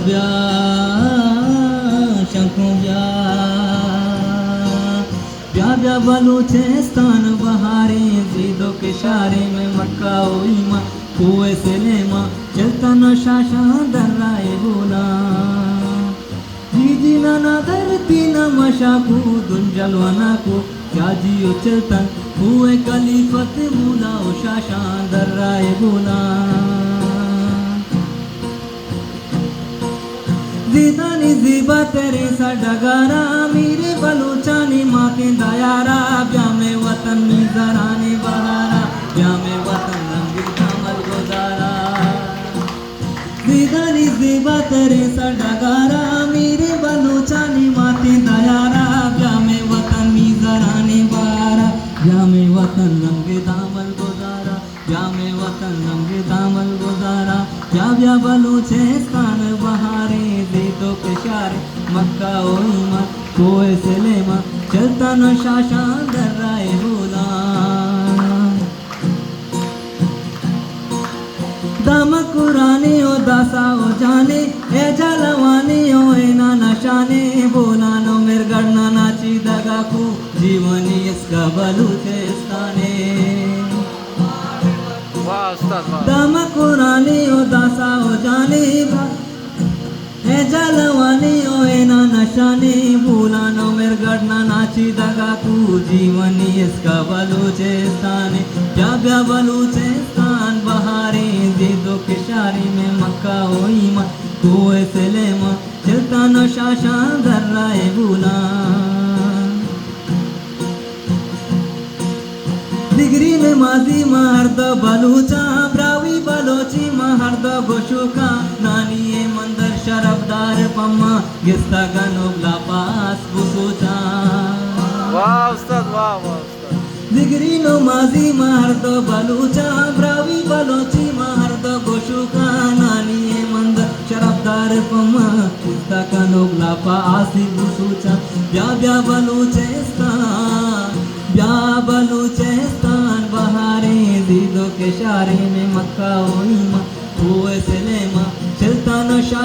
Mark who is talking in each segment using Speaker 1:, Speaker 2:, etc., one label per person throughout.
Speaker 1: ब्या शंखों ब्या ब्या ब्या बलूचिस्तान बहारे जीदों के इशारे में मक्का ओ ईमा कुएं से लेमा चलता नशा दर्राए बोला जी ना धरती न मशाकू दुंजलवाना को क्या जियो चलता कुएं कलीफत मूला ओ शाशा दर्राए बोला जीदानी जीबा तेरे सा डगारा मेरे बलूचानी माँ के दयारा ब्या में वतन में जराने बहारा ब्या में वतन रंगी कमल गुजारा जीदानी जीबा तेरे सा डगारा मेरे बलूचानी माँ के दयारा ब्या में वतन में जराने बहारा ब्या में वतन रंगे दामल गुजारा ब्या में वतन रंगे दामल गुजारा ब्या बलूचिस्तान बहारे जीदों के इशारे मक्का ओ ईमा कोए से लेमा चलता नशा दर्राए बोला दाम कुराने ओ दासा ओ जाने ए जलवाने ओ ना नशाने बोला नो मेर गड़ना नाची दगा को जीवनी इसका बलूचिस्ताने दाम कुराने ओ दासा ओ जाने है जलवाने ओ ना नशाने बोला नो मेर गड़ना नाची दगा तू जीवनी इसका बलूचिस्तान क्या ब्या बलूचिस्तान बहारे जीदों के इशारे में मक्का ओ ईमा कुएं से लेमा चलता नशा दर्राए बोला डिग्री में माजी महर्द बलूचा ब्रावी बलोची महर्द गोशुका नानी ए मंदर शरफदार पम्मा गिस्ता गनोबला पास बुसुचा
Speaker 2: वाह उस्ताद वाह उस्ताद
Speaker 1: डिग्री नो माजी महर्द बलूचा ब्रावी बलोची महर्द गोशुका नानी ए मंदर शरफदार पम्मा गिस्ता गनोबला पास बुसुचा ब्या बलूचिस्तान बहारे जीदों के इशारे में मक्का ओ ईमा कुएं से लेमा चलता नशा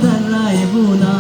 Speaker 1: दर्राए बोला।